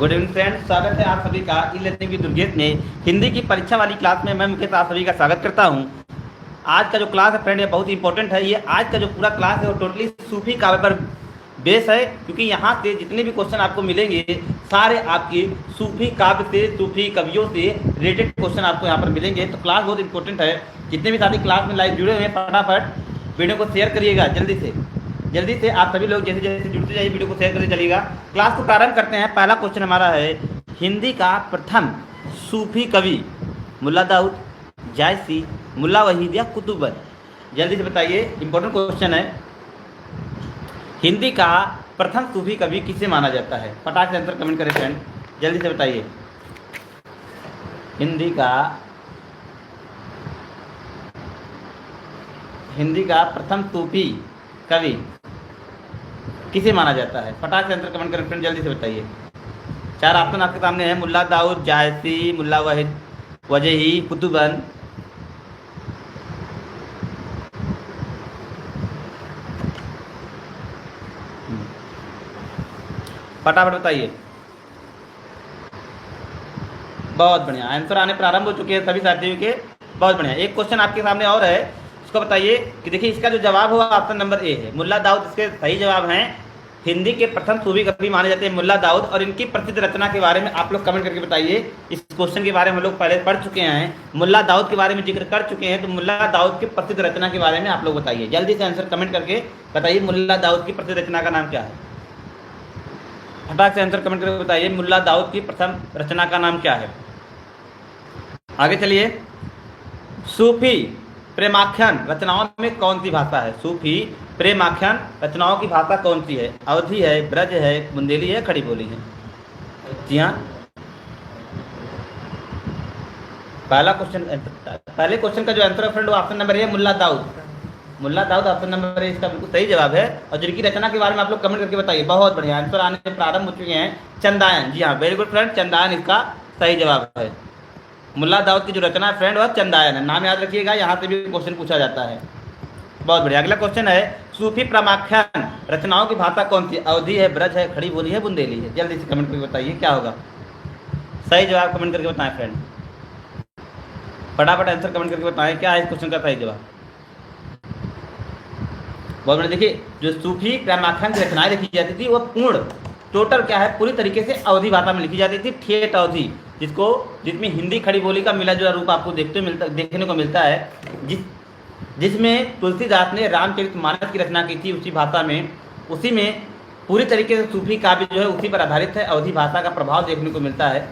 Good evening friends, स्वागत है आप सभी का ई लर्निंग की दुर्गेश में हिंदी की परीक्षा वाली क्लास में। मैं मुकेश आप सभी का स्वागत करता हूं। आज का जो क्लास है फ्रेंड ये बहुत इंपॉर्टेंट है। ये आज का जो पूरा क्लास है वो टोटली सूफी काव्य पर बेस है, क्योंकि यहाँ से जितने भी क्वेश्चन आपको मिलेंगे सारे आपकी सूफी काव्य से, सूफी कवियों से रिलेटेड क्वेश्चन आपको यहाँ पर मिलेंगे। तो क्लास बहुत इंपॉर्टेंट है। जितने भी साथी क्लास में लाइव जुड़े हुए हैं फटाफट वीडियो को शेयर करिएगा जल्दी से आप सभी लोग जैसे जैसे जुड़ते जाइए वीडियो को शेयर करते चलिएगा। क्लास को प्रारंभ करते हैं। पहला क्वेश्चन हमारा है, हिंदी का प्रथम सूफी कवि मुल्ला दाऊद, जायसी, मुल्ला वहीद या कुतुबन? जल्दी से बताइए, इंपॉर्टेंट क्वेश्चन है। हिंदी का प्रथम सूफी कवि किसे माना जाता है? फटाक से आंसर कमेंट करें फ्रेंड, जल्दी से बताइए। हिंदी का प्रथम सूफी कवि किसे माना जाता है? फटाक से आंसर कमेंट करें फ्रेंड, जल्दी से बताइए। 4 ऑप्शन आपके सामने है, मुल्ला दाऊद, जायसी, मुल्ला वहीद, वजही, कुतुबन। फटाफट बताइए। बहुत बढ़िया, आंसर आने प्रारंभ हो चुके हैं सभी साथियों के। बहुत बढ़िया। एक क्वेश्चन आपके सामने और है, इसको बताइए कि देखिए इसका जो जवाब होगा ऑप्शन नंबर ए है, मुल्ला दाऊद। इसके सही जवाब हैं। हिंदी के प्रथम सूफी कवि माने जाते हैं मुल्ला दाऊद। और इनकी प्रसिद्ध रचना के बारे में आप लोग कमेंट करके बताइए। इस क्वेश्चन के बारे में हम लोग पहले पढ़ चुके हैं, मुल्ला दाऊद के बारे में जिक्र कर चुके हैं। तो मुल्ला दाऊद की प्रसिद्ध रचना के बारे में आप लोग बताइए। जल्दी से आंसर कमेंट करके बताइए, मुल्ला दाऊद की प्रसिद्ध रचना का नाम क्या है? फटाक से आंसर कमेंट करके बताइए, मुल्ला दाऊद की प्रथम रचना का नाम क्या है? आगे चलिए। सूफी प्रेमाख्यान रचनाओं में कौन सी भाषा है? सूफी प्रेमाख्यान रचनाओं की भाषा कौन सी है? अवधी है, ब्रज है, बुंदेली है, खड़ी बोली है? जी हाँ, पहले क्वेश्चन का जो आंसर है फ्रेंड वो ऑप्शन नंबर है मुल्ला दाऊद। मुल्ला दाऊद ऑप्शन नंबर है, इसका बिल्कुल सही जवाब है। और जिनकी रचना के बारे में आप लोग कमेंट करके बताइए। बहुत बढ़िया, आंसर आने से प्रारंभ हो चुके हैं। चंदायन, जी हाँ, वेरी गुड फ्रेंड, चंदायन इसका सही जवाब है। मुल्ला दाऊद की जो रचना है फ्रेंड वह चंदायन है। नाम याद रखिएगा, यहाँ से भी क्वेश्चन पूछा जाता है। बहुत बढ़िया। अगला क्वेश्चन है, सूफी प्रेमाख्यान रचनाओं की भाषा कौन सी? अवधी है, ब्रज है, खड़ी बोली है, बुंदेली है? जल्दी से कमेंट करके बताइए क्या होगा सही जवाब। कमेंट करके बताएं फ्रेंड, फटाफट आंसर कमेंट करके बताएं क्या है इस क्वेश्चन का सही जवाब। बहुत बढ़िया। देखिए जो सूफी प्रेमाख्यान की रचनाएं लिखी जाती थी वह पूर्ण टोटल क्या है, पूरी तरीके से अवधी भाषा में लिखी जाती थी, ठेठ अवधी, जिसमें हिंदी खड़ी बोली का मिला जुला रूप आपको देखने को मिलता है। जिसमें तुलसीदास ने रामचरितमानस की रचना की थी उसी भाषा में, उसी में पूरी तरीके से सूफी काव्य जो है उसी पर आधारित है। अवधी भाषा का प्रभाव देखने को मिलता है।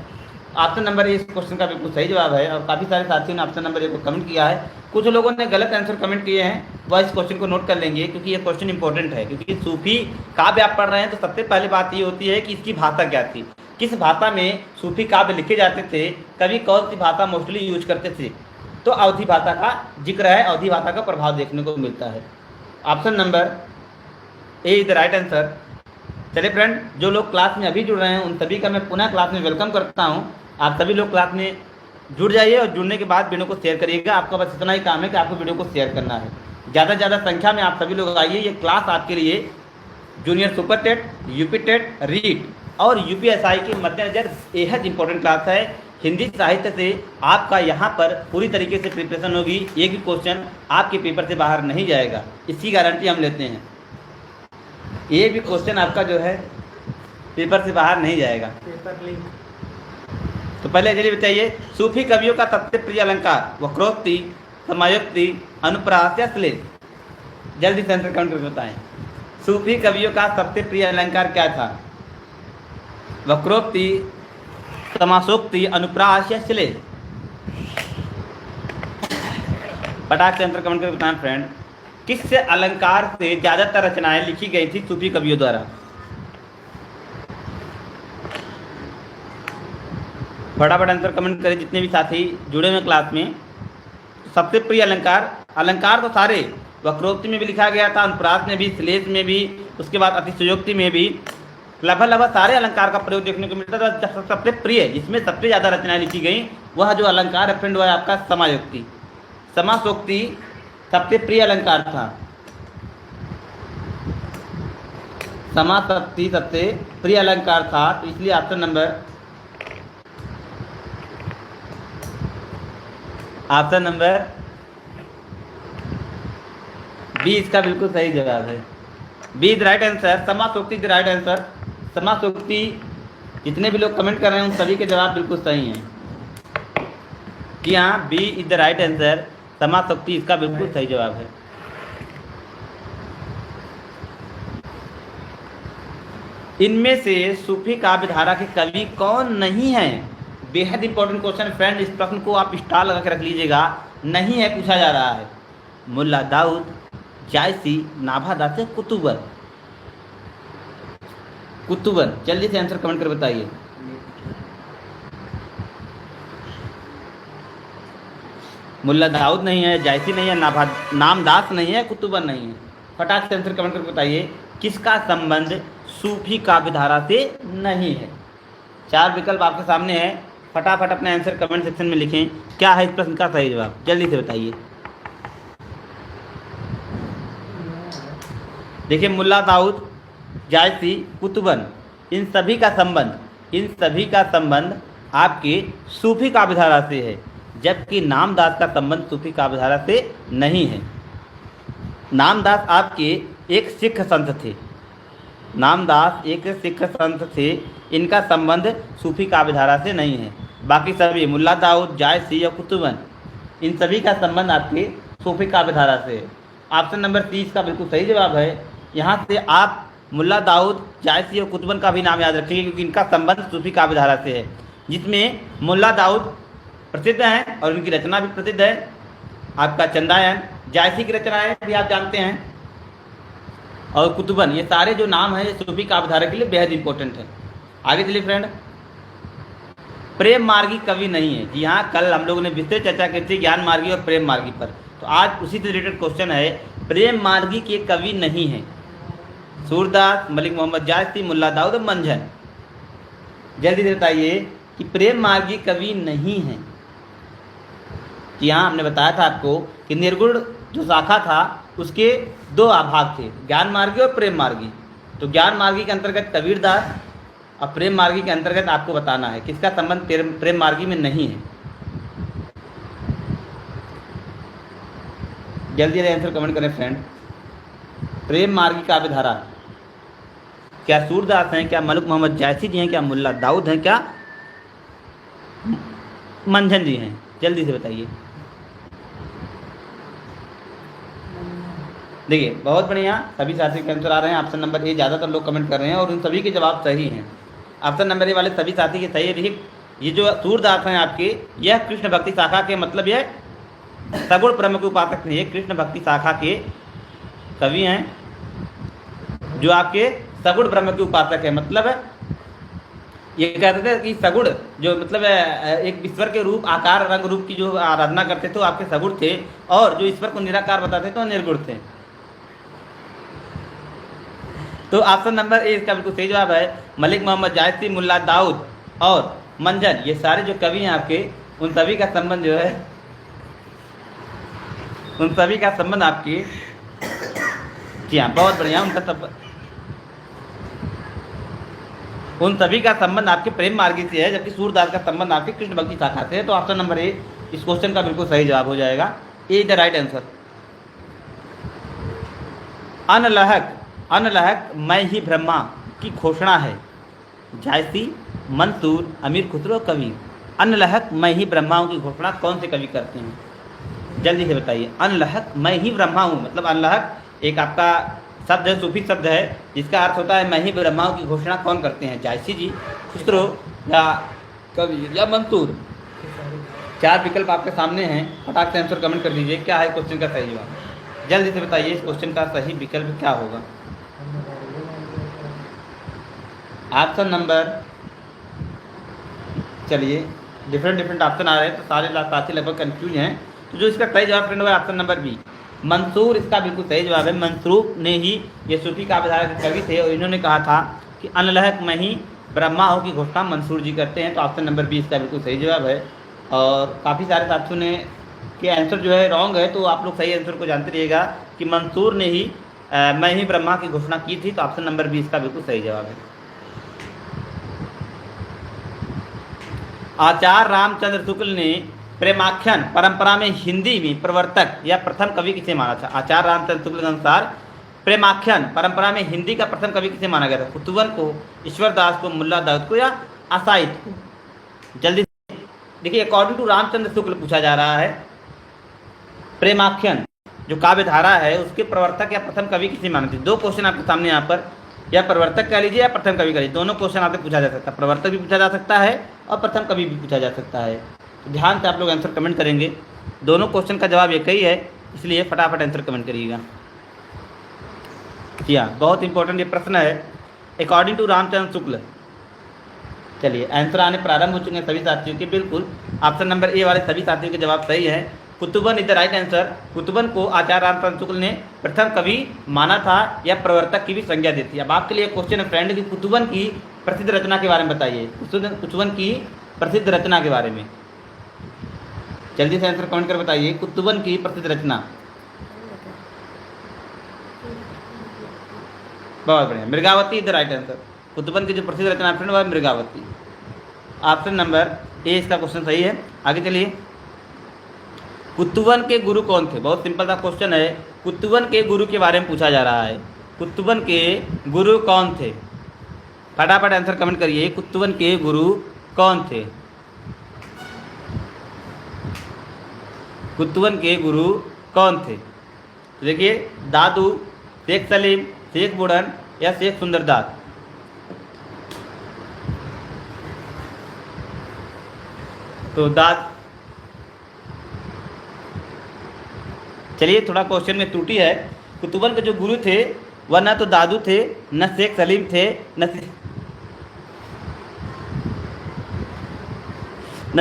ऑप्शन नंबर ए इस क्वेश्चन का बिल्कुल सही जवाब है। और काफ़ी सारे साथियों ने ऑप्शन नंबर ए को कमेंट किया है। कुछ लोगों ने गलत आंसर कमेंट किए हैं, वह इस क्वेश्चन को नोट कर लेंगे क्योंकि ये क्वेश्चन इंपॉर्टेंट है। क्योंकि सूफी काव्य आप पढ़ रहे हैं तो सबसे पहले बात ये होती है कि इसकी भाषा क्या थी, किस भाषा में सूफी काव्य लिखे जाते थे, कभी कौन सी भाषा मोस्टली यूज करते थे। तो अवधी भाषा का जिक्र है, अवधी भाषा का प्रभाव देखने को मिलता है। Option number A is the right answer. चलिए फ्रेंड, जो लोग क्लास में अभी जुड़ रहे हैं उन सभी का मैं पुनः क्लास में वेलकम करता हूं। आप सभी लोग क्लास में जुड़ जाइए और जुड़ने के बाद वीडियो को शेयर करिएगा। आपका बस इतना ही काम है कि आपको वीडियो को शेयर करना है। ज़्यादा से ज़्यादा संख्या में आप सभी लोग आइए। ये क्लास आपके लिए junior super TET, UP TET, REET और यूपीएसआई के मद्देनजर बेहद इंपॉर्टेंट क्लास है। हिंदी साहित्य से आपका यहाँ पर पूरी तरीके से प्रिपरेशन होगी। एक भी क्वेश्चन आपके पेपर से बाहर नहीं जाएगा, इसकी गारंटी हम लेते हैं। एक भी क्वेश्चन आपका जो है पेपर से बाहर नहीं जाएगा। Paper link. तो पहले चलिए बताइए, सूफी कवियों का सबसे प्रिय अलंकार वक्रोक्ति, समायोक्ति, अनुप्रास या श्लेष? जल्दी से आंसर कमेंट करके बताएं। सूफी कवियों का सबसे प्रिय अलंकार क्या था? वक्रोक्ति, समासोक्ति, अनुप्रास या श्लेष? फटाक से आंसर कमेंट करके बताएं फ्रेंड। किस अलंकार से ज्यादातर रचनाएं लिखी गई थी सूफी कवियों द्वारा? फटाफट आंसर कमेंट करें जितने भी साथी जुड़े हुए क्लास में। सबसे प्रिय अलंकार तो सारे, वक्रोक्ति में भी लिखा गया था, अनुप्रास में भी, श्लेष में भी, उसके बाद अतिशयोक्ति में भी, लगभग सारे अलंकार का प्रयोग देखने को मिलता था। सबसे प्रिय जिसमें सबसे ज़्यादा रचनाएं लिखी गई वह जो अलंकार है फ्रेंड वह है आपका समायोक्ति। समासोक्ति सबसे प्रिय अलंकार था। समासक्ति सबसे प्रिय अलंकार था, तो इसलिए ऑप्शन नंबर बी इसका बिल्कुल सही जवाब है। B is right answer. समासोक्ति इज राइट आंसर। समासोक्ति जितने भी लोग कमेंट कर रहे हैं उन सभी के जवाब बिल्कुल सही हैं कि हाँ, B is the right answer. समासोक्ति इसका बिल्कुल सही जवाब है। इनमें से सूफी काव्य धारा के कवि कौन नहीं है? बेहद इंपॉर्टेंट क्वेश्चन फ्रेंड, इस प्रश्न को आप स्टार लगा के रख लीजिएगा। नहीं है पूछा जा रहा है। मुल्ला दाऊद, जायसी, नाभादास, कुतुबन। कुतुबन, जल्दी से आंसर कमेंट कर बताइए। मुल्ला दाऊद नहीं है, जायसी नहीं है, नामदास नहीं है, कुतुबन नहीं है। फटाक से आंसर कमेंट कर बताइए किसका संबंध सूफी काव्य धारा से नहीं है। 4 विकल्प आपके सामने है, फटाफट अपने आंसर कमेंट सेक्शन में लिखें। क्या है इस प्रश्न का सही जवाब, जल्दी से बताइए। देखिए, मुल्ला दाऊद, जायसी, कुतुबन, इन सभी का संबंध आपके सूफी काव्य धारा से है, जबकि नामदास का संबंध सूफी काव्य धारा से नहीं है। नामदास आपके एक सिख संत थे। नामदास एक सिख संत थे, इनका संबंध सूफी काव्य धारा से नहीं है। बाकी सभी मुल्ला दाऊद, जायसी या कुतुबन, इन सभी का संबंध आपके सूफी काव्य धारा से है। ऑप्शन नंबर 30 का बिल्कुल सही जवाब है। यहाँ से आप मुल्ला दाऊद, जायसी और कुतुबन का भी नाम याद रखिए, क्योंकि इनका संबंध सूफी काव्य धारा से है, जिसमें मुल्ला दाऊद प्रसिद्ध हैं और उनकी रचना भी प्रसिद्ध है, आपका चंदायन। जायसी की रचनाएं भी आप जानते हैं, और कुतुबन, ये सारे जो नाम हैं सूफी काव्य धारा के लिए बेहद इंपॉर्टेंट है। आगे चलिए फ्रेंड, प्रेम मार्गी कवि नहीं है। जी हाँ, कल हम लोगों ने विस्तृत चर्चा की थी ज्ञान मार्गी और प्रेम मार्गी पर, तो आज उसी से रिलेटेड क्वेश्चन है। प्रेम मार्गी के कवि नहीं है सूरदास, मलिक मोहम्मद जायसी, मुल्ला दाऊद, मंझन। जल्दी से बताइए कि प्रेम मार्गी कवि नहीं है। जी हाँ, हमने बताया था आपको कि निर्गुण जो शाखा था उसके 2 भाग थे, ज्ञान मार्गी और प्रेम मार्गी। तो ज्ञान मार्गी के अंतर्गत कबीरदास और प्रेम मार्गी के अंतर्गत आपको बताना है किसका संबंध प्रेम मार्गी में नहीं है। जल्दी से आंसर कमेंट करें फ्रेंड। प्रेम मार्गी काव्य धारा क्या सूरदास हैं, क्या मलिक मोहम्मद जायसी जी हैं, क्या मुल्ला दाऊद हैं, क्या मंझन जी हैं? जल्दी से बताइए। देखिए, बहुत बढ़िया, सभी साथी के आंसर आ रहे हैं। ऑप्शन नंबर ए ज़्यादातर लोग कमेंट कर रहे हैं और उन सभी के जवाब सही हैं। ऑप्शन नंबर ए वाले सभी साथी के सही है। देखिए, ये जो सूरदास हैं आपके, यह कृष्ण भक्ति शाखा के, मतलब यह सगुण ब्रह्म के उपासक नहीं है, कृष्ण भक्ति शाखा के कवि हैं, जो आपके सगुण ब्रह्म के उपासक है। मतलब ये कहते थे कि सगुण जो मतलब एक ईश्वर के रूप, आकार, रंग, रूप की जो आराधना करते थे, आपके सगुण थे, और जो ईश्वर को निराकार बताते थे वो निर्गुण थे। तो ऑप्शन नंबर ए इसका बिल्कुल सही जवाब है। मलिक मोहम्मद जायसी, मुल्ला दाऊद और मंझन, ये सारे जो कवि हैं आपके, उन सभी का संबंध जो है, उन सभी का संबंध आपके, जी हाँ, बहुत बढ़िया, उन सभी का संबंध आपके प्रेम मार्गी से है, जबकि सूरदास का संबंध आपके कृष्ण भक्ति शाखा से है। तो ऑप्शन नंबर ए इस क्वेश्चन का बिल्कुल सही जवाब हो जाएगा। ए द राइट आंसर। अनलहक मैं ही ब्रह्मा की घोषणा है। जायसी, मंसूर, अमीर खुसरो, कवि। अनलहक मैं ही ब्रह्मा हूँ की घोषणा कौन से कवि करते हैं? जल्दी से बताइए। अनलहक मैं ही ब्रह्मा हूँ, मतलब अनलहक एक आपका शब्द है, सूफी शब्द है, जिसका अर्थ होता है मैं ही ब्रह्मा हूँ की घोषणा कौन करते हैं? जायसी जी, खुसरो या कवि या मंसूर। 4 विकल्प आपके सामने हैं, फटाक से आंसर कमेंट कर दीजिए। क्या है क्वेश्चन का सही जवाब? जल्दी से बताइए इस क्वेश्चन का सही विकल्प क्या होगा? ऑप्शन नंबर, चलिए डिफरेंट ऑप्शन आ रहे हैं, तो सारे साथी लगभग कंफ्यूज हैं। तो जो इसका सही जवाब फ्रेंड होगा ऑप्शन नंबर बी, मंसूर इसका बिल्कुल सही जवाब है। मंसूर ने ही ये सूफी काव्य धारा के कवि थे और इन्होंने कहा था कि अनलहक मैं ही ब्रह्मा हो की घोषणा मंसूर जी करते हैं। तो ऑप्शन नंबर बी इसका बिल्कुल सही जवाब है। और काफ़ी सारे साथियों ने के आंसर जो है रॉन्ग है, तो आप लोग सही आंसर को जानते रहिएगा कि मंसूर ने ही मैं ही ब्रह्मा की घोषणा की थी। तो ऑप्शन नंबर 20 का बिल्कुल सही जवाब है। आचार्य रामचंद्र शुक्ल ने प्रेमाख्यान परंपरा में हिंदी में प्रवर्तक या प्रथम कवि किसे माना था? आचार्य रामचंद्र शुक्ल के अनुसार प्रेमाख्यान परंपरा में हिंदी का प्रथम कवि किसे माना गया था? कुतुबन को, ईश्वर दास को, मुल्ला दाऊद को या असाइद को? जल्दी देखिए, अकॉर्डिंग टू रामचंद्र शुक्ल पूछा जा रहा है प्रेमाख्यान जो काव्य धारा है उसके प्रवर्तक या प्रथम कवि किसे माने थे? दो क्वेश्चन आपके सामने यहाँ पर, या प्रवर्तक कह लीजिए या प्रथम कवि कह लीजिए, दोनों क्वेश्चन आपसे पूछा जा सकता है। प्रवर्तक भी पूछा जा सकता है और प्रथम कवि भी पूछा जा सकता है। तो ध्यान से आप लोग आंसर कमेंट करेंगे। दोनों क्वेश्चन का जवाब एक ही है, इसलिए फटाफट आंसर कमेंट करिएगा। जी हाँ, बहुत इंपॉर्टेंट ये प्रश्न है। अकॉर्डिंग टू रामचंद्र शुक्ल, चलिए आंसर आने प्रारंभ हो चुके हैं सभी साथियों के। बिल्कुल ऑप्शन नंबर ए वाले सभी साथियों के जवाब सही है। Kutuban is the right answer. Kutuban को आचार्य रामचंद्र शुक्ल ने प्रथम कवि माना था या प्रवर्तक की भी संज्ञा दी थी। अब आपके लिए क्वेश्चन है फ्रेंड कि कुतुबन की प्रसिद्ध रचना के बारे में बताइए। कुतुबन की प्रसिद्ध रचना के बारे में जल्दी से आंसर कमेंट कर बताइए। कुतुबन की प्रसिद्ध रचना, बहुत बढ़िया, Mrigavati is the right answer. Kutuban की जो प्रसिद्ध रचना फ्रेंड वह मृगावती। ऑप्शन नंबर ए इसका क्वेश्चन सही है। आगे चलिए, कुतुबन के गुरु कौन थे? बहुत सिंपल सा क्वेश्चन है। कुतुबन के गुरु के बारे में पूछा जा रहा है। कुतुबन के गुरु कौन थे? फटाफट आंसर कमेंट करिए। कुतुबन के गुरु कौन थे? कुतुबन के गुरु कौन थे? देखिए, दादू, शेख सलीम, शेख बुढ़न या शेख सुंदरदास? तो चलिए, थोड़ा क्वेश्चन में त्रुटि है। कुतुबन के जो गुरु थे वह न तो दादू थे, न शेख सलीम थे, न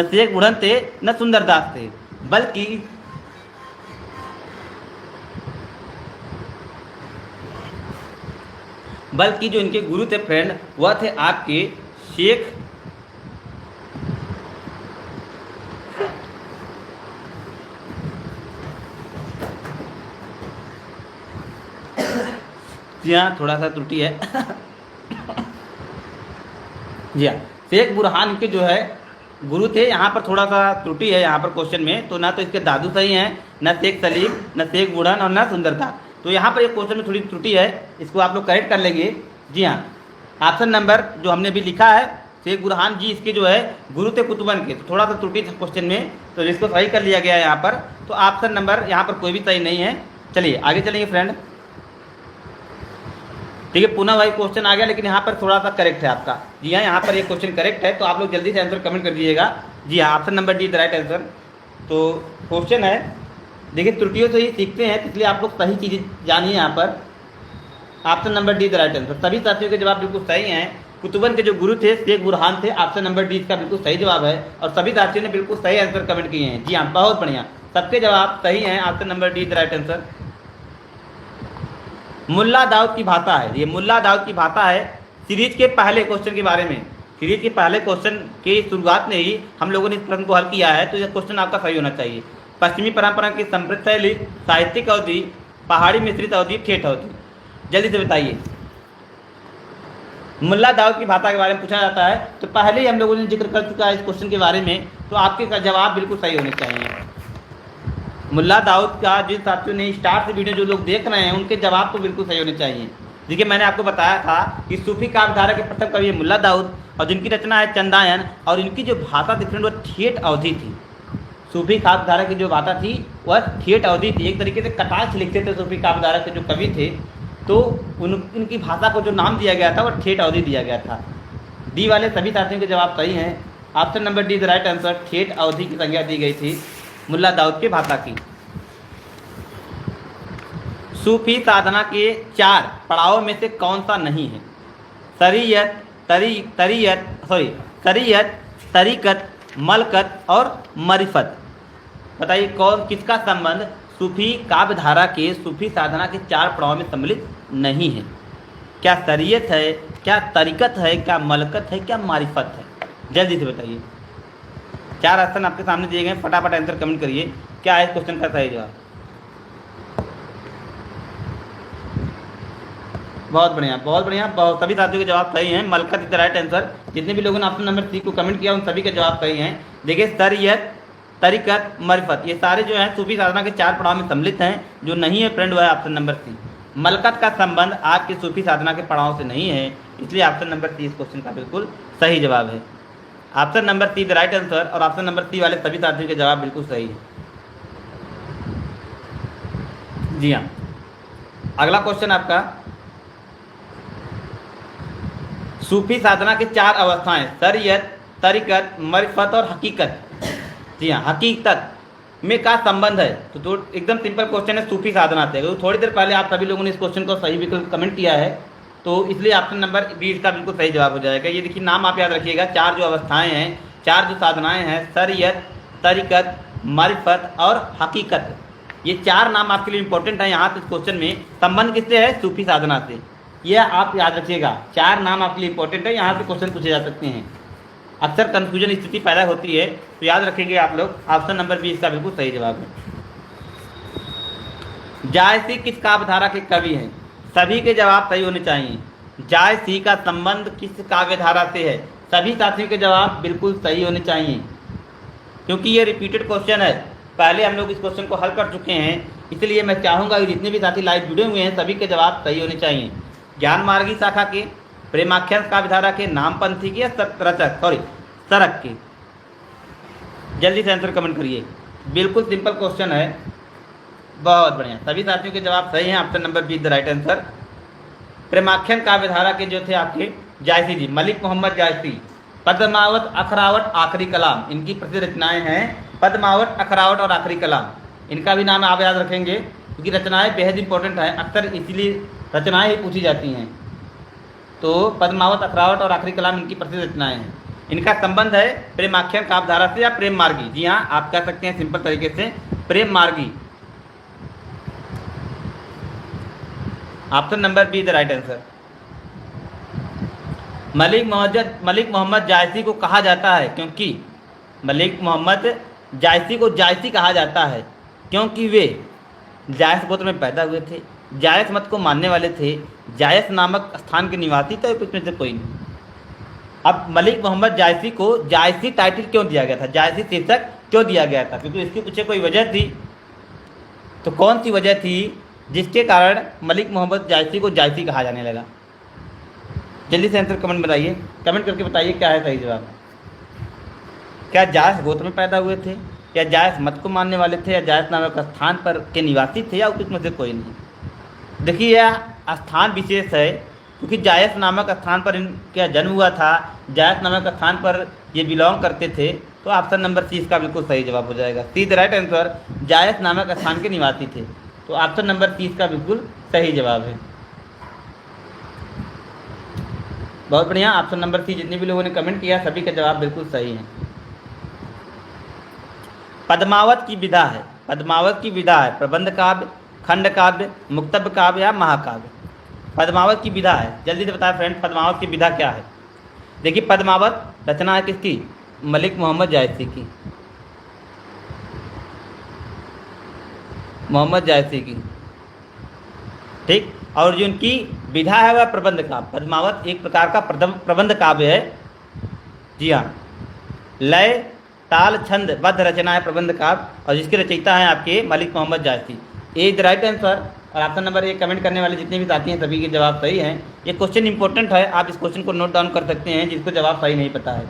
शेख बुढ़न थे, न सुंदरदास थे, बल्कि जो इनके गुरु थे फ्रेंड वह थे आपके शेख जी हाँ, थोड़ा सा त्रुटि है। जी हाँ, शेख बुरहान के जो है गुरु थे। यहाँ पर थोड़ा सा त्रुटि है यहाँ पर क्वेश्चन में। तो ना तो इसके दादू सही हैं, न शेख सलीम, न शेख बुढ़न और न सुंदरदास। तो यहाँ पर एक क्वेश्चन में थोड़ी त्रुटि है, इसको आप लोग करेक्ट कर लेंगे। जी हाँ, ऑप्शन नंबर जो हमने भी लिखा है शेख बुरहान जी इसके जो है गुरु थे कुतुबन के। तो थोड़ा सा त्रुटि था क्वेश्चन में, तो जिसको सही कर लिया गया है यहाँ पर। तो ऑप्शन नंबर यहाँ पर कोई भी सही नहीं है। चलिए आगे चलेंगे फ्रेंड। ठीक है, पुनः वही क्वेश्चन आ गया, लेकिन यहाँ पर थोड़ा सा करेक्ट है आपका। जी हाँ, यहाँ पर ये क्वेश्चन करेक्ट है। तो आप लोग जल्दी से आंसर कमेंट कर दीजिएगा। जी हाँ, option number D the right answer. तो क्वेश्चन है, देखिए त्रुटियों से ही सीखते हैं, इसलिए आप लोग सही चीज़ें जानिए। यहाँ पर option number D the right answer. सभी साथियों के जवाब बिल्कुल सही हैं। कुतुबन के जो गुरु थे शेख बुरहान थे। ऑप्शन नंबर डी इसका बिल्कुल सही जवाब है। और सभी साथियों ने बिल्कुल सही आंसर कमेंट किए हैं। जी हाँ, बहुत बढ़िया, सबके जवाब सही हैं। Option number D the right answer. Mulla Daud की भाषा है, ये मुल्ला दाऊद की भाषा है। सीरीज के पहले क्वेश्चन के बारे में, सीरीज के पहले क्वेश्चन की शुरुआत में ही हम लोगों ने इस प्रश्न को हल किया है। तो यह क्वेश्चन आपका सही होना चाहिए। पश्चिमी परंपरा की समृद्ध शैली, साहित्यिक अवधि, पहाड़ी मिश्रित अवधि, ठेठ अवधि? जल्दी से बताइए। मुल्ला दाऊद की भाषा के बारे में पूछा जाता है, तो पहले ही हम लोगों ने जिक्र कर चुका है इस क्वेश्चन के बारे में। तो आपके जवाब बिल्कुल सही होने चाहिए। मुल्ला दाऊद का जिन साथियों ने स्टार्ट से वीडियो जो लोग देख रहे हैं उनके जवाब तो बिल्कुल सही होने चाहिए। देखिए, मैंने आपको बताया था कि सूफी काव्यधारा के प्रथम कवि मुल्ला दाऊद और जिनकी रचना है चंदायन। और इनकी जो भाषा थी फ्रेंड वह ठेठ अवधि थी। सूफी काव्यधारा की जो भाषा थी वह ठेठ अवधि थी। एक तरीके से कटाक्ष लिखते थे सूफी काव्यधारा के जो कवि थे। तो उनकी भाषा को जो नाम दिया गया था वह ठेठ अवधि दिया गया था। डी वाले सभी साथियों के जवाब सही हैं। Option number D the right answer. ठेठ अवधि की संज्ञा दी गई थी मुल्ला दाऊद की भाषा की। सूफी साधना के 4 पड़ावों में से कौन सा नहीं है? शरीयत, शरीयत, तरीकत, मलकत और मरिफत? बताइए कौन किसका संबंध सूफी काव्यधारा के सूफी साधना के 4 पड़ावों में सम्मिलित नहीं है? क्या शरीयत है, क्या तरीकत है, क्या मलकत है, क्या मारिफत है? जल्दी से बताइए। 4 ऑप्शन आपके सामने दिए गए, फटाफट आंसर कमेंट करिए। क्या है इस क्वेश्चन का सही जवाब? बहुत बढ़िया, बहुत बढ़िया, बहुत सभी साथियों के जवाब सही हैं। मलकत इज द राइट आंसर। जितने भी लोगों ने ऑप्शन नंबर सी को कमेंट किया उन सभी के जवाब सही हैं। देखिए शरीयत, तरीकत, मरिफत, ये सारे जो हैं सूफी साधना के 4 पड़ाव में सम्मिलित हैं। जो नहीं है फ्रेंड वो है ऑप्शन नंबर सी। मलकत का संबंध आपके सूफी साधना के पड़ाव से नहीं है, इसलिए ऑप्शन नंबर सी इस क्वेश्चन का बिल्कुल सही जवाब है। Option number C the right answer, और ऑप्शन नंबर सी वाले सभी साथियों के जवाब बिल्कुल सही है। जी हाँ, अगला क्वेश्चन आपका, सूफी साधना के 4 अवस्थाएं, शरीयत, तरीकत, मरिफत और हकीकत। जी हाँ, हकीकत में का संबंध है। तो एकदम सिंपल क्वेश्चन है सूफी साधना से। तो थोड़ी देर पहले आप सभी लोगों ने इस क्वेश्चन को सही विकल्प कमेंट किया है, तो इसलिए ऑप्शन नंबर बी इसका बिल्कुल सही जवाब हो जाएगा। ये देखिए नाम आप याद रखिएगा, 4 जो अवस्थाएं हैं, 4 जो साधनाएं हैं, शरीयत, तरीकत, मारिफत और हकीकत, ये 4 नाम आपके लिए इंपॉर्टेंट है। यहाँ पे इस क्वेश्चन में संबंध किससे है? सूफी साधना से। यह आप याद रखिएगा, 4 नाम आपके लिए इंपॉर्टेंट है, यहाँ से क्वेश्चन पूछे जा सकते हैं। अक्सर कंफ्यूजन स्थिति पैदा होती है, तो याद रखेंगे आप लोग, ऑप्शन नंबर बी इसका बिल्कुल सही जवाब है। जायसी किस काव्यधारा के कवि हैं? सभी के जवाब सही होने चाहिए। जायसी का संबंध किस काव्यधारा से है? सभी साथियों के जवाब बिल्कुल सही होने चाहिए, क्योंकि ये रिपीटेड क्वेश्चन है। पहले हम लोग इस क्वेश्चन को हल कर चुके हैं, इसलिए मैं चाहूँगा कि जितने भी साथी लाइव जुड़े हुए हैं सभी के जवाब सही होने चाहिए। ज्ञान मार्गी शाखा के, प्रेमाख्यान काव्यधारा के, नामपंथी के या सरक के? जल्दी से आंसर कमेंट करिए। बिल्कुल सिंपल क्वेश्चन है, बहुत बढ़िया, सभी साथियों के जवाब सही हैं। Option number B the right answer. प्रेमाख्यान काव्यधारा के जो थे आपके जायसी जी, मलिक मोहम्मद जायसी। पद्मावत, अखरावट, आखिरी कलाम, इनकी प्रसिद्ध रचनाएं हैं। पद्मावत, अखरावट और आखिरी कलाम, इनका भी नाम आप याद रखेंगे, क्योंकि रचनाएं बेहद इंपॉर्टेंट हैं, अक्सर इसीलिए रचनाएं ही पूछी जाती हैं। तो पद्मावत, अखरावट और आखिरी कलाम इनकी प्रसिद्ध रचनाएं हैं। इनका संबंध है प्रेमाख्यान काव्यधारा से या प्रेम मार्गी। जी हाँ, आप कह सकते हैं सिंपल तरीके से प्रेम मार्गी। Option number B the right answer. Malik Mohammad Jayasi को कहा जाता है, क्योंकि मलिक मोहम्मद जायसी को जायसी कहा जाता है क्योंकि वे जायस गोत्र में पैदा हुए थे, जायस मत को मानने वाले थे, जायस नामक स्थान के निवासी थे, इसमें से कोई नहीं। अब मलिक मोहम्मद जायसी को जायसी टाइटल क्यों दिया गया था, जायसी शीर्षक क्यों दिया गया था? क्योंकि इसके पीछे कोई वजह थी। तो कौन सी वजह थी जिसके कारण मलिक मोहम्मद जायसी को जायसी कहा जाने लगा? जल्दी से आंसर कमेंट बताइए, कमेंट करके बताइए क्या है सही जवाब। क्या जायस गोत्र में पैदा हुए थे, या जायस मत को मानने वाले थे, या जायस नामक स्थान पर के निवासी थे, या उसमें से कोई नहीं? देखिए यह स्थान विशेष है, क्योंकि जायस नामक स्थान पर इनका जन्म हुआ था, जायस नामक स्थान पर ये बिलोंग करते थे। तो ऑप्शन नंबर सी इसका बिल्कुल सही जवाब हो जाएगा। सी द राइट आंसर, जायस नामक स्थान के निवासी थे। तो ऑप्शन नंबर सी इसका बिल्कुल सही जवाब है। बहुत बढ़िया, ऑप्शन नंबर सी जितने भी लोगों ने कमेंट किया सभी का जवाब बिल्कुल सही है। पद्मावत की विधा है, पद्मावत की विधा है प्रबंध काव्य, खंड काव्य, मुक्तव्य काव्य या महाकाव्य? पद्मावत की विधा है, जल्दी से बताएं फ्रेंड, पद्मावत की विधा क्या है? देखिए पद्मावत रचना है किसकी? मलिक मोहम्मद जायसी की, मोहम्मद जायसी की, ठीक। और जो उनकी विधा है वह प्रबंध काव्य। पद्मावत एक प्रकार का प्रबंध काव्य है। जी हाँ, लय, ताल, छंद बद्ध रचना है प्रबंध काव्य, और जिसके रचयिता हैं आपके मलिक मोहम्मद जायसी। ए द राइट आंसर। और ऑप्शन नंबर ए कमेंट करने वाले जितने भी साथी हैं सभी के जवाब सही हैं। ये क्वेश्चन इंपॉर्टेंट है, आप इस क्वेश्चन को नोट डाउन कर सकते हैं जिसको जवाब सही नहीं पता है।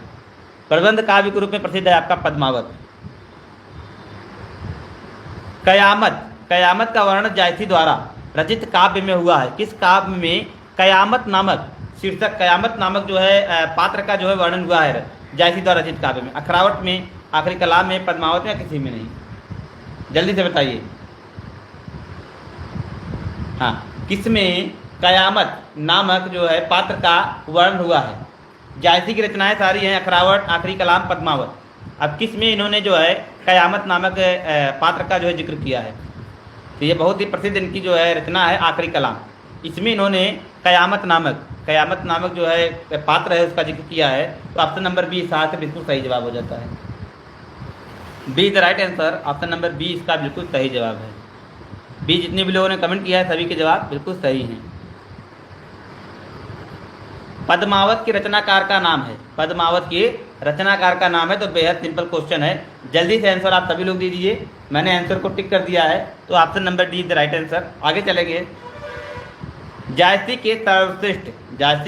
प्रबंध काव्य के रूप में प्रसिद्ध है आपका पद्मावत। कयामत, कयामत का वर्णन जायसी द्वारा रचित काव्य में हुआ है। किस काव्य में कयामत नामक शीर्षक, कयामत नामक जो है पात्र का जो है वर्णन हुआ है जायसी द्वारा रचित काव्य में? अखरावट में, आखिरी कलाम में, पद्मावत में, या किसी में नहीं? जल्दी से बताइए। हाँ, किसमें कयामत नामक जो है पात्र का वर्णन हुआ है? जायसी की रचनाएं सारी हैं, अखरावट, आखिरी कलाम, पद्मावत। अब किस में इन्होंने जो है कयामत नामक पात्र का जो है जिक्र किया है? तो ये बहुत ही प्रसिद्ध इनकी जो है रचना है आखिरी कलाम। इसमें इन्होंने कयामत नामक जो है पात्र है उसका जिक्र किया है। तो ऑप्शन नंबर बी साथ से बिल्कुल सही जवाब हो जाता है। B the right answer, option number B इसका बिल्कुल सही जवाब है। बी जितने भी लोगों ने कमेंट किया है सभी के जवाब बिल्कुल सही हैं। पद्मावत के रचनाकार का नाम है, पद्मावत के रचनाकार का नाम है। तो बेहद सिंपल क्वेश्चन है, जल्दी से आंसर आप सभी लोग दे दीजिए। मैंने आंसर को टिक कर दिया है, तो option number D is the right answer. आगे चलेंगे। जायसी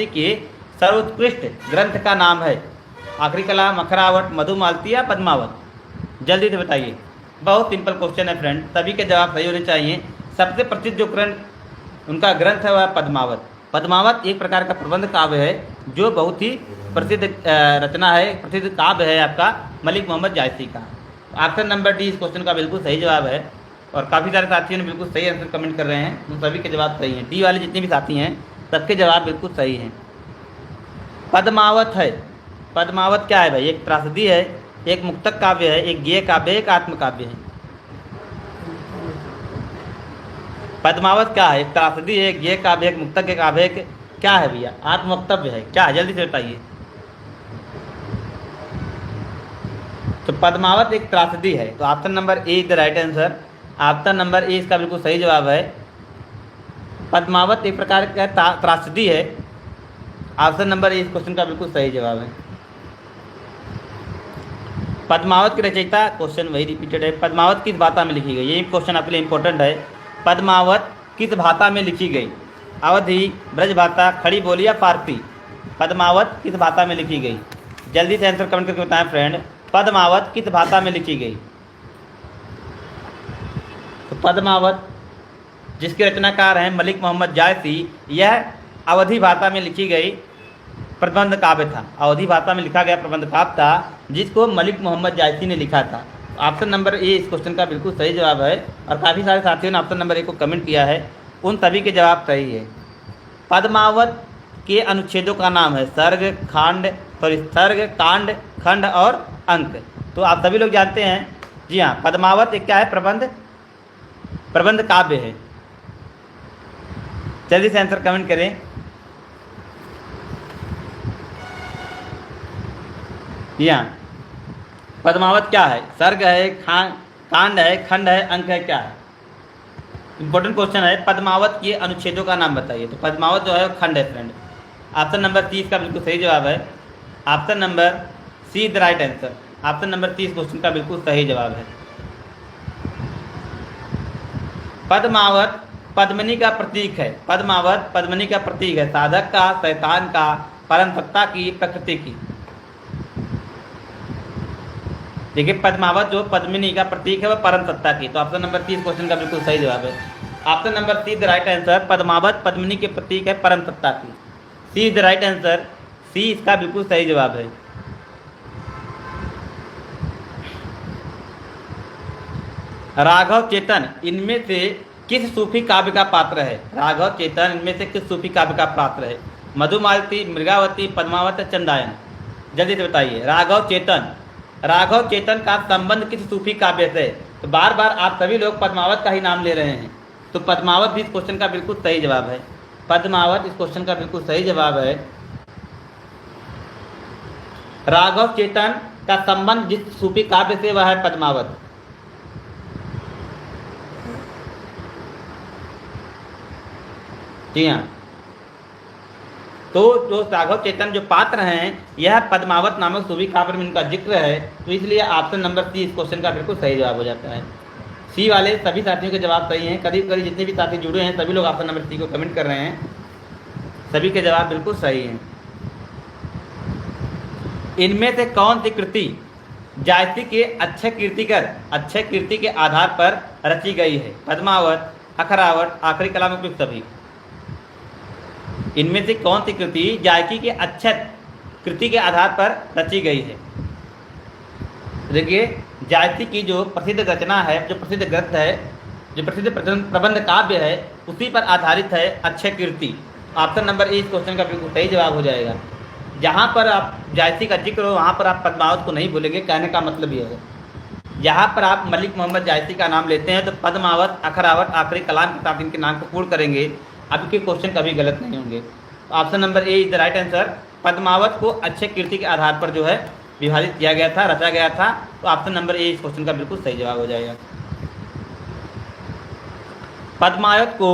के सर्वोत्कृष्ट ग्रंथ का नाम है आखिरी कलाम, अखरावट, मधुमालती या पद्मावत? जल्दी से बताइए। बहुत सिंपल क्वेश्चन है फ्रेंड, सभी के जवाब सही होने चाहिए। सबसे प्रसिद्ध जो उनका ग्रंथ है वह पद्मावत। पद्मावत एक प्रकार का प्रबंध काव्य है जो बहुत ही प्रसिद्ध रचना है, प्रसिद्ध काव्य है आपका मलिक मोहम्मद जायसी का। ऑप्शन नंबर डी इस क्वेश्चन का बिल्कुल सही जवाब है, और काफ़ी सारे साथियों ने बिल्कुल सही आंसर कमेंट कर रहे हैं, उन सभी के जवाब सही हैं। डी वाले जितने भी साथी हैं सबके जवाब बिल्कुल सही हैं। पद्मावत है, पद्मावत क्या है भाई? एक त्रासदी है, एक मुक्तक काव्य है, एक गेय काव्य है, एक आत्मकाव्य है। पद्मावत क्या है? एक त्रासदी है, एक गेय काव्य, एक मुक्तक काव्य, एक क्या है भैया? आत्मवक्तव्य है, क्या है? जल्दी से बताइए। तो पद्मावत एक त्रासदी है, तो option number A is the right answer. Option number ए इसका बिल्कुल सही जवाब है। पद्मावत एक प्रकार का त्रासदी है, ऑप्शन नंबर ए इस क्वेश्चन का बिल्कुल सही जवाब है। पद्मावत की रचयिता, क्वेश्चन वही रिपीटेड है, पद्मावत किस भाषा में लिखी गई? ये क्वेश्चन आपके लिए इंपॉर्टेंट है। पद्मावत किस भाषा में लिखी गई? अवधी, ब्रज भाषा, खड़ी बोली या फारसी? पद्मावत किस भाषा में लिखी गई? जल्दी से आंसर कमेंट करके बताएं फ्रेंड, पद्मावत किस भाषा में लिखी गई? तो पद्मावत जिसके रचनाकार हैं मलिक मोहम्मद जायसी, यह अवधी भाषा में लिखी गई प्रबंध काव्य था। अवधी भाषा में लिखा गया प्रबंध काव्य था जिसको मलिक मोहम्मद जायसी ने लिखा था। ऑप्शन नंबर ए इस क्वेश्चन का बिल्कुल सही जवाब है, और काफ़ी सारे साथियों ने ऑप्शन नंबर ए को कमेंट किया है, उन सभी के जवाब सही है। पद्मावत के अनुच्छेदों का नाम है सर्ग, सर्ग, कांड, खंड और अंक। तो आप सभी लोग जानते हैं, जी हाँ, पद्मावत एक क्या है? प्रबंध काव्य है। जल्दी से आंसर कमेंट करें। यहाँ पद्मावत क्या है? सर्ग है, कांड है, खंड है, अंक है, क्या है? इंपॉर्टेंट क्वेश्चन है। पद्मावत के अनुच्छेदों का नाम बताइए। तो पद्मावत जो है वो खंड है फ्रेंड। ऑप्शन नंबर 30 का बिल्कुल सही जवाब है। Option number C the right answer. Option number 30 question का बिल्कुल सही जवाब है। पद्मावत पद्मिनी का प्रतीक है। पद्मावत पद्मिनी का प्रतीक है, साधक का, शैतान का, परम सत्ता की, प्रकृति की? देखिए, पद्मावत जो पद्मिनी का प्रतीक है वह परम सत्ता की। तो ऑप्शन नंबर 30 क्वेश्चन का बिल्कुल सही जवाब है। Option number C the right answer. Padmavat Padmini के प्रतीक है, परम सत्ता की। C is the right answer. C इसका बिल्कुल सही जवाब है। राघव चेतन इनमें से किस सूफी काव्य का पात्र है? राघव चेतन इनमें से किस सूफी काव्य का पात्र है? मधुमालती, मृगावती, पद्मावत, चंदायन? जल्दी से बताइए। राघव चेतन का संबंध किस सूफी काव्य से? तो बार बार आप सभी लोग पद्मावत का ही नाम ले रहे हैं, तो पद्मावत भी इस क्वेश्चन का बिल्कुल सही जवाब है। पद्मावत इस क्वेश्चन का बिल्कुल सही जवाब है। राघव चेतन का संबंध जिस सूफी काव्य से वह है पद्मावत। जी हाँ, तो जो राघव चेतन जो पात्र हैं यह पद्मावत नामक सूफी काव्य में इनका जिक्र है, तो इसलिए ऑप्शन नंबर सी इस क्वेश्चन का बिल्कुल सही जवाब हो जाता है। सी वाले सभी साथियों के जवाब सही हैं। करीब करीब जितने भी साथी जुड़े हैं सभी लोग ऑप्शन नंबर सी को कमेंट कर रहे हैं, सभी के जवाब बिल्कुल सही हैं। इनमें से कौन सी कृति जायसी के अच्छे कीर्ति के आधार पर रची गई है? पद्मावत, अखरावट, आखिरी कलाम, उपयुक्त सभी? इनमें से कौन सी कृति जायसी के अच्छे कृति के आधार पर रची गई है? देखिए, जायसी की जो प्रसिद्ध रचना है, जो प्रसिद्ध ग्रंथ है, जो प्रसिद्ध प्रबंध काव्य है, उसी पर आधारित है अच्छे कीर्ति। ऑप्शन नंबर ए इस क्वेश्चन का बिल्कुल सही जवाब हो जाएगा। जहाँ पर आप जायसी का जिक्र हो वहाँ पर आप पद्मावत को नहीं भूलेंगे, कहने का मतलब यह है। यहाँ पर आप मलिक मोहम्मद जायसी का नाम लेते हैं तो पद्मावत, अखरावट, आखिरी कलाम के साथ इनके नाम को पूर्ण करेंगे, आपके क्वेश्चन कभी गलत नहीं होंगे। Option number A is the right answer. Padmavat को अच्छे कीर्ति के आधार पर जो है विभाजित किया गया था, रचा गया था, तो ऑप्शन नंबर ए इस क्वेश्चन का बिल्कुल सही जवाब हो जाएगा। पद्मावत को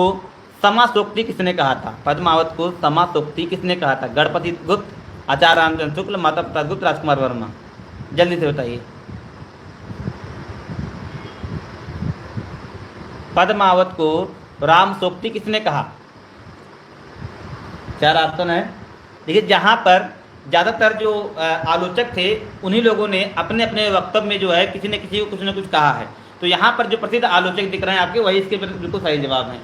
समासोक्ति किसने कहा था? पद्मावत को समासोक्ति किसने कहा था? गणपति गुप्त, आचार्य रामचंद्र शुक्ल, माता प्रसाद गुप्त, राजकुमार वर्मा। जल्दी से बताइए। पद्मावत को रामसोक्ति किसने कहा? 4 ऑप्शन है। देखिए, जहाँ पर ज़्यादातर जो आलोचक थे उन्हीं लोगों ने अपने अपने वक्तव्य में जो है किसी न किसी को कुछ न कुछ कहा है। तो यहाँ पर जो प्रसिद्ध आलोचक दिख रहे हैं आपके, वही इसके बिल्कुल सही जवाब है।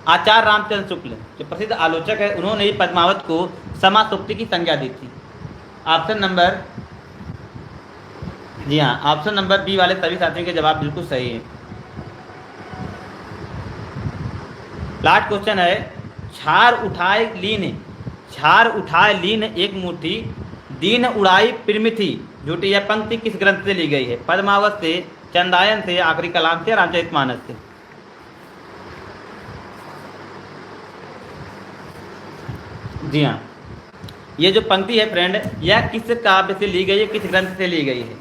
आचार्य रामचंद्र शुक्ल जो प्रसिद्ध आलोचक है, उन्होंने ही पद्मावत को समासोक्ति की संज्ञा दी थी। ऑप्शन नंबर, जी हाँ, ऑप्शन नंबर बी वाले सभी साथियों के जवाब बिल्कुल सही है। लास्ट क्वेश्चन है, छार उठाए लीन एक मुट्ठी, दीन उड़ाई प्रिमिथि, झूठी यह पंक्ति किस ग्रंथ से ली गई है? पद्मावत से, चंदायन से, आखिरी कलाम से, रामचरितमानस से। जी हाँ, ये जो पंक्ति है फ्रेंड, यह किस काव्य से ली गई है, किस ग्रंथ से ली गई है?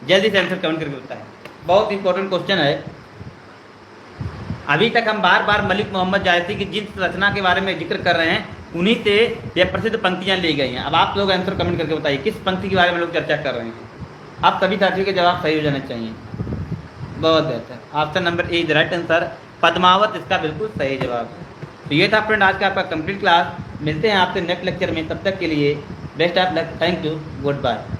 जल्दी से आंसर कमेंट करके बताएं। बहुत इंपॉर्टेंट क्वेश्चन है। अभी तक हम बार बार मलिक मोहम्मद जायसी की जिस रचना के बारे में जिक्र कर रहे हैं, उन्हीं से यह प्रसिद्ध पंक्तियां ली गई हैं। अब आप लोग आंसर कमेंट करके बताइए किस पंक्ति के बारे में लोग चर्चा कर रहे हैं। आप सभी साथियों के जवाब सही हो जाने चाहिए। बहुत बेहतर, option number A is right answer, Padmavat इसका बिल्कुल सही जवाब है। तो ये था फ्रेंड आज का आपका कंप्लीट क्लास। मिलते हैं आपसे नेक्स्ट लेक्चर में, तब तक के लिए best of luck, thank you, good bye.